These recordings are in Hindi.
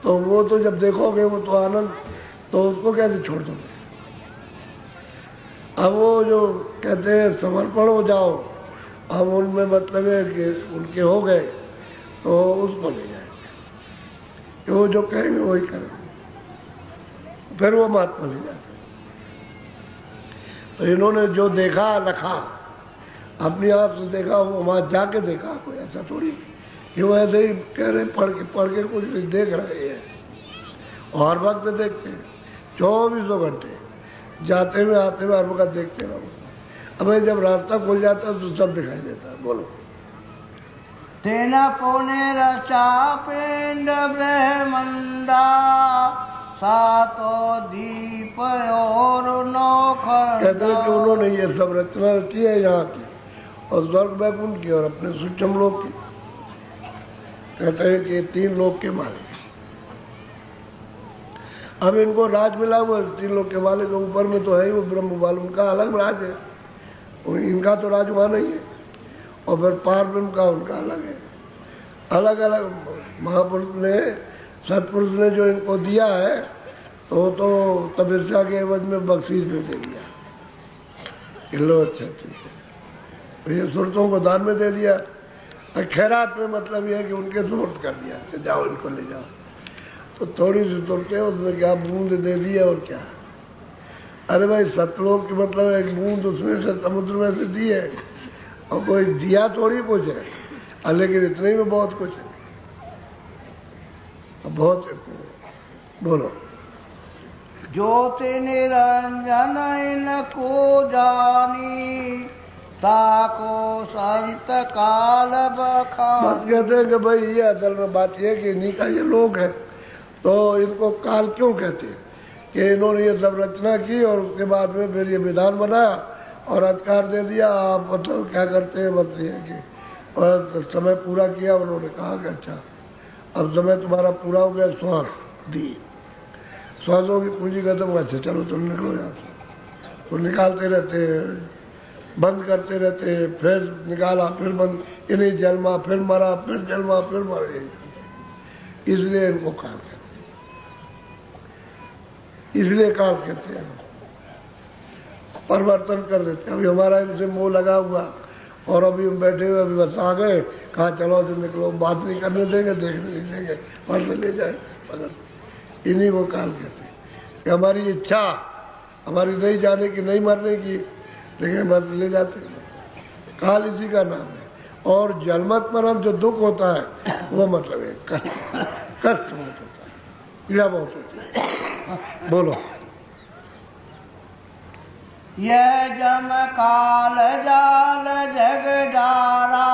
तो वो तो जब देखोगे वो तो आनंद, तो उसको कैसे छोड़ दोगे। अब वो जो कहते हैं समर्पण हो जाओ, अब उनमें मतलब है कि उनके हो गए तो उसको ले जाएंगे, कि वो जो कहेंगे वही करेंगे, फिर वो महात्मा ले जाते। तो इन्होंने जो देखा लखा, अपनी आप से देखा, वो वहां जाके देखा, कोई ऐसा थोड़ी कि वो ऐसे ही कह रहे पढ़ के कुछ देख रहे हैं। और हर वक्त देखते हैं, 24 घंटे जाते हुए आते हुए हर वक्त देखते रहो। अब जब रास्ता खुल जाता है तो सब दिखाई देता है। बोलो। तेना पुण्य रचा पिंड ब्रह्मंडा सातो दीप और नौखंड। कहते हैं कि उन्होंने ये सब रचना रची है यहाँ की, और स्वर्ग वैकुंठ की और अपने सूक्ष्म लोक की। कहते हैं कि 3 लोक के मालिक। अब इनको राज मिला हुआ 3 लोक के मालिक, ऊपर में तो है ही वो ब्रह्म वाल, उनका अलग राज है, इनका तो राज वहाँ नहीं है। और फिर पार ब्रह्म का उनका अलग है। अलग अलग महापुरुष ने, सत्पुरुष ने जो इनको दिया है तो तपस्या के एवज में बख्शीश में दे दिया। लो अच्छा ठीक है, तो ये सुरतों को दान में दे दिया। खैरात में मतलब ये है कि उनके सुपुर्द कर दिया, तो जाओ इनको ले जाओ। तो थोड़ी सी तुरते उसमें क्या बूंद दे दी और क्या। अरे भाई सतलोक की मतलब एक बूंद उसमें से समुद्र में से दी है, और कोई दिया थोड़ी कुछ है, लेकिन इतने में बहुत कुछ है, बहुत। बोलो। ज्योति निरंजन इनको जानी ताको संत काल बखानी। बात कहते हैं कि भाई ये असल में बात यह है कि इन्हीं का ये लोग है, तो इनको काल क्यों कहते हैं कि इन्होंने ये सब रचना की और उसके बाद में फिर ये विधान बनाया और अधिकार दे दिया। आप मतलब क्या करते हैं, बस ये कि और समय पूरा किया। उन्होंने कहा कि अच्छा अब समय तुम्हारा पूरा हो गया, श्वास दी, श्वासों की पूंजी खत्म, अच्छा चलो तुम निकलो यहाँ से। तो निकालते रहते हैं, बंद करते रहते हैं, फिर निकाला, फिर बंद, इन्हीं जन्मा, फिर मरा, फिर जन्मा, फिर मर। इसलिए इनको काल कहते हैं, इसलिए काल कहते हैं। परिवर्तन कर देते हैं। अभी हमारा इनसे मोह लगा हुआ, और अभी हम बैठे हुए, अभी बस आ गए, कहा चलो तो निकलो, बात नहीं करने देंगे, देखने नहीं देंगे, मरने ले जाए। इन्हीं को काल कहते हैं कि हमारी इच्छा हमारी नहीं जाने की, नहीं मरने की, लेकिन मर ले जाते हैं। काल इसी का नाम है। और जन्मत मरण जो दुख होता है वो मतलब है कष्ट बहुत होता है, पीड़ा बहुत होती है। बोलो। यह जम काल जाल जग डारा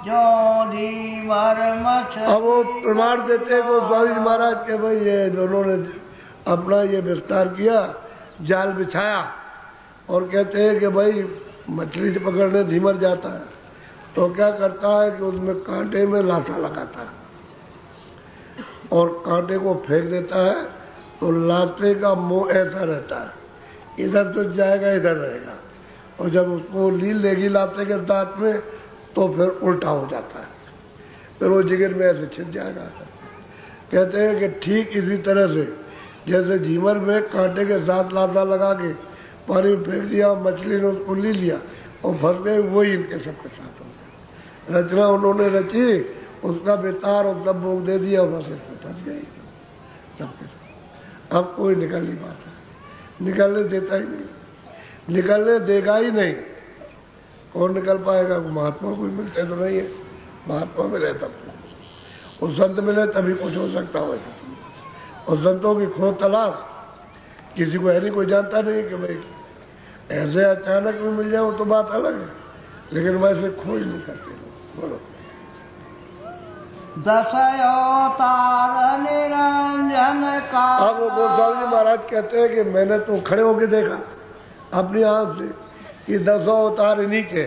जो धीवर मछ। अब वो प्रमाण देते हैं वो स्वामी जी महाराज के, भाई ये दोनों ने अपना ये विस्तार किया, जाल बिछाया, और कहते हैं कि भाई मछली से पकड़ने धीमर जाता है तो क्या करता है कि उसमें कांटे में लाठा लगाता है और कांटे को फेंक देता है, तो लाते का मुंह ऐसा रहता है, इधर तो जाएगा इधर रहेगा, और जब उसको लील लेगी लाते के दांत में तो फिर उल्टा हो जाता है, फिर वो जिगर में ऐसे छिप जाएगा। कहते हैं कि ठीक इसी तरह से जैसे झीमर में कांटे के साथ लाता लगा के पानी में फेंक दिया, मछली ने उसको ली लिया और फंस गए, वही इनके सबके साथ हो गया। रचना उन्होंने रची, उसका बेतार और सब भोग दे दिया, बस इसमें फंस गई सबके साथ। अब कोई निकल नहीं पाता, निकलने देता ही नहीं, निकलने देगा ही नहीं। कौन निकल पाएगा? महात्मा कोई मिलते तो नहीं है, महात्मा मिले तब, और संत मिले तभी कुछ हो सकता हो। और संतों की खो तलाश किसी को है नहीं, कोई जानता नहीं कि भाई ऐसे अचानक भी मिल जाओ तो बात अलग है, लेकिन वैसे खोज नहीं करते। बोलो। दशयोतार निरंजन का। अब वो गोस्वामी जी महाराज कहते हैं कि मैंने तो खड़े होके देखा अपनी आंख से कि 10 अवतार इन्हीं के,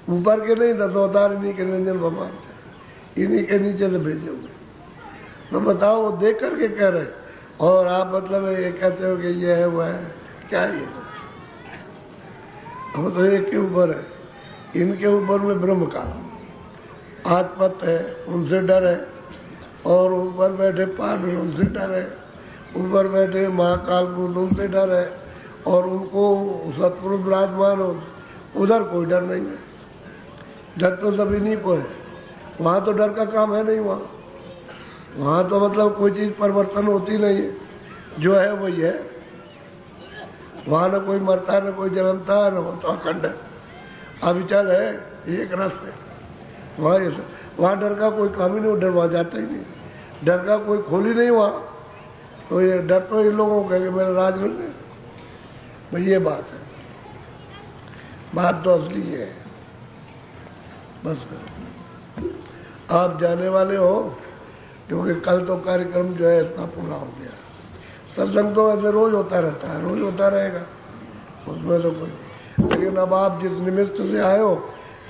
ऊपर के नहीं, 10 अवतार इन्हीं के निरंजन भगवान, इन्हीं के नीचे से भेजे हुए। तो बताओ, वो देख करके कह रहे, और आप मतलब ये कहते हो कि ये है वो है, क्या है ये? वो तो एक के ऊपर है, इनके ऊपर में ब्रह्म का आत्मत है, उनसे डर है, और ऊपर बैठे पार्वती उनसे डरे, ऊपर बैठे महाकाल को उनसे डरे, और उनको सतपुरुष विराजमान हो, उधर कोई डर नहीं है। डर तो सभी नहीं को है, वहाँ तो डर का काम है नहीं। वहाँ तो मतलब कोई चीज़ परिवर्तन होती नहीं है, जो है वही है। वहाँ न कोई मरता, न कोई जन्मता, न वो तो अखंड है, अविचल है, एक रस है। वहाँ डर का कोई काम ही नहीं, डर वहाँ जाता ही नहीं, डर का कोई खोल ही नहीं वहाँ। तो ये डर तो इन लोगों को कहेंगे मेरा राज मिल गया भाई, ये बात है। बात तो असली है। बस करो, आप जाने वाले हो, क्योंकि कल तो कार्यक्रम जो है इतना पूरा हो गया। सत्संग तो ऐसे रोज होता रहता है, रोज होता रहेगा, उसमें तो कोई। लेकिन अब आप जिस निमित्त से आए हो,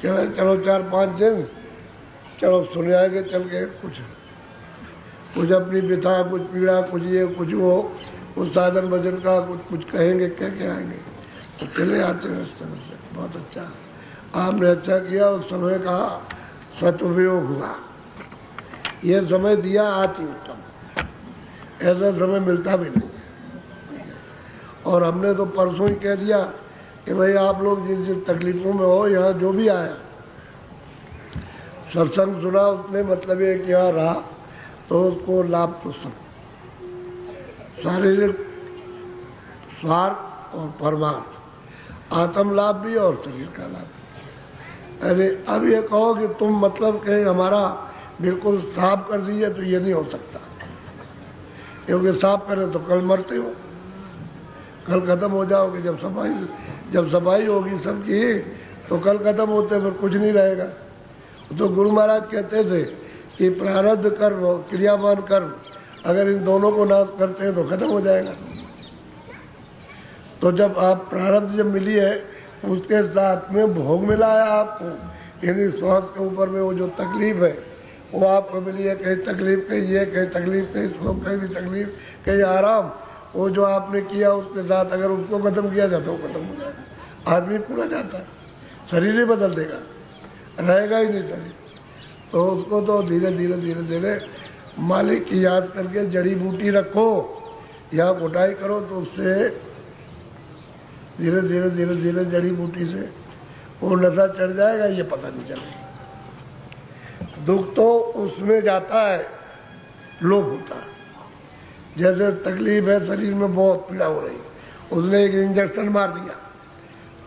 चलो 4-5 दिन चलो सुने आएंगे, चल के कुछ अपनी व्यथा, कुछ पीड़ा, कुछ ये कुछ वो, उस साधन भजन का कुछ कहेंगे, कह के आएंगे, तो चले आते हैं इस तरह से। बहुत अच्छा, आपने अच्छा किया, उस समय का सदुपयोग हुआ, ये समय दिया अति उत्तम, ऐसा समय मिलता भी नहीं। और हमने तो परसों ही कह दिया कि भाई आप लोग जिस जिस तकलीफों में हो, यहाँ जो भी आया सत्संग सुना, उसने मतलब ये क्या रहा, तो उसको लाभ तो सब, शारीरिक स्वार्थ और परमार्थ, आत्म लाभ भी और शरीर का लाभ। अरे अब ये कहो कि तुम मतलब के हमारा बिल्कुल साफ कर दीजिए, तो ये नहीं हो सकता, क्योंकि साफ करें तो कल मरते हो, कल खत्म हो जाओगे। जब सफाई होगी सबकी, तो कल खत्म होते फिर कुछ नहीं रहेगा। तो गुरु महाराज कहते थे कि प्रारब्ध कर्म, क्रियावान कर्म, अगर इन दोनों को नाश करते हैं तो खत्म हो जाएगा। तो जब आप प्रारब्ध जब मिली है, उसके साथ में भोग मिला है आपको, यानी स्वास्थ्य के ऊपर में वो जो तकलीफ है वो आपको मिली है, कहीं तकलीफ, कहीं ये, कहीं तकलीफ, कहीं सुख, कहीं तकलीफ, कहीं आराम, वो जो आपने किया उसके साथ अगर उसको खत्म किया जाए तो खत्म हो जाएगा, आदमी पूरा जाता है, शरीर ही बदल देगा, रहेगा ही नहीं शरीर। तो उसको तो धीरे धीरे धीरे धीरे मालिक की याद करके जड़ी बूटी रखो या कुटाई करो, तो उससे धीरे धीरे धीरे धीरे जड़ी बूटी से वो नशा चढ़ जाएगा, ये पता नहीं चलेगा। दुख तो उसमें जाता है, लोभ होता है। जैसे तकलीफ है, शरीर में बहुत पीड़ा हो रही, उसने एक इंजेक्शन मार दिया,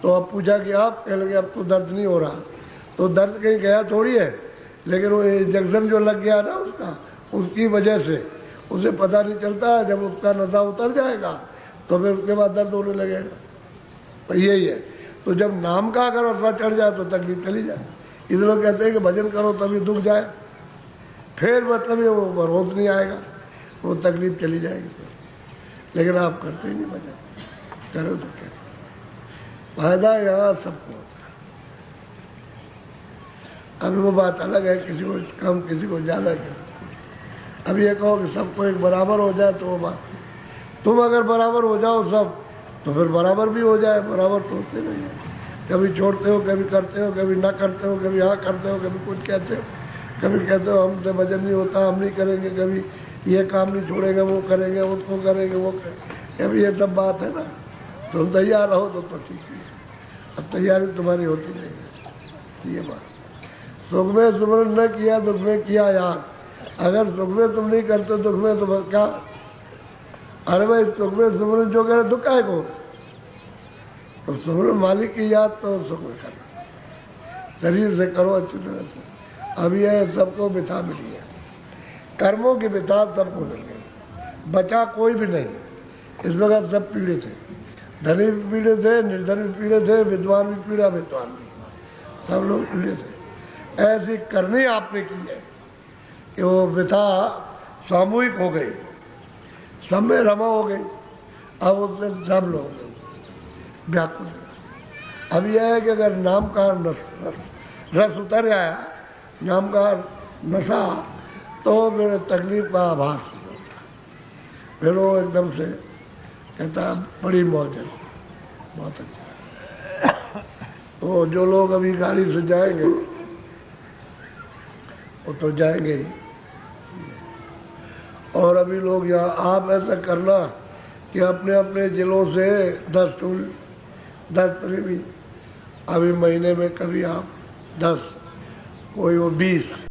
तो अब पूछा कि आप, कह लगे अब तो दर्द नहीं हो रहा, तो दर्द कहीं गया थोड़ी है, लेकिन वो इंजेक्शन जो लग गया ना उसकी वजह से उसे पता नहीं चलता। जब उसका नशा उतर जाएगा तो फिर उसके बाद दर्द होने लगेगा, तो यही है। तो जब नाम का अगर असर चढ़ जाए तो तकलीफ चली जाए। इस लोग कहते हैं कि भजन करो तभी दुख जाए, फिर मतलब ये वो रोज नहीं आएगा, वो तकलीफ चली जाएगी। लेकिन आप करते ही नहीं भजन, करो तो क्या फायदा, यहाँ सबको होता है। अब वो बात अलग है, किसी को कम, किसी को ज्यादा। अब ये कहो कि सबको एक बराबर हो जाए, तो वो बात, तुम अगर बराबर हो जाओ सब, तो फिर बराबर भी हो जाए। बराबर तो होते नहीं है, कभी छोड़ते हो, कभी करते हो, कभी ना करते हो, कभी हाँ करते हो, कभी कुछ कहते हो, कभी कहते हो हमसे भजन नहीं होता, हम नहीं करेंगे, कभी ये काम नहीं छोड़ेंगे, वो करेंगे, उसको करेंगे, वो करेंगे। अभी ये सब बात है ना, तुम तैयार रहो तो ठीक है। अब तैयारी तुम्हारी होती नहीं है, ये बात। सुख में सुमरन न किया, दुख में किया यार। अगर सुख में तुम नहीं करते, दुख में तो क्या, अरे भाई सुख में सुमरन जो करे दुख काहे को, तो सुमरन मालिक की याद तो सुख में करना, शरीर से करो अच्छी तरह से। अब यह सबको बिता मिली है, कर्मों की बिता सबको मिल गई, बचा कोई भी नहीं। इस वक्त सब पीड़ित थे, धनी भी पीड़ित थे, निर्धन भी पीड़ित थे, विद्वान भी पीड़ा, विद्वान भी, सब लोग पीड़ित थे। ऐसी करनी आपने की है कि वो व्यथा सामूहिक हो गई, सब में रमा हो गई। अब उससे सब लोग व्याकुल। अब यह है कि अगर नाम का रस उतर आया, नाम का नशा, तो फिर तकलीफ का आभास, फिर वो एकदम से कहता बड़ी मौज है, बहुत अच्छा। तो जो लोग अभी गाड़ी से जाएंगे वो तो जाएंगे ही, और अभी लोग यहाँ आप ऐसा करना कि अपने अपने जिलों से 10 टूल 10 प्रेमी, अभी महीने में कभी आप 10, कोई वो 20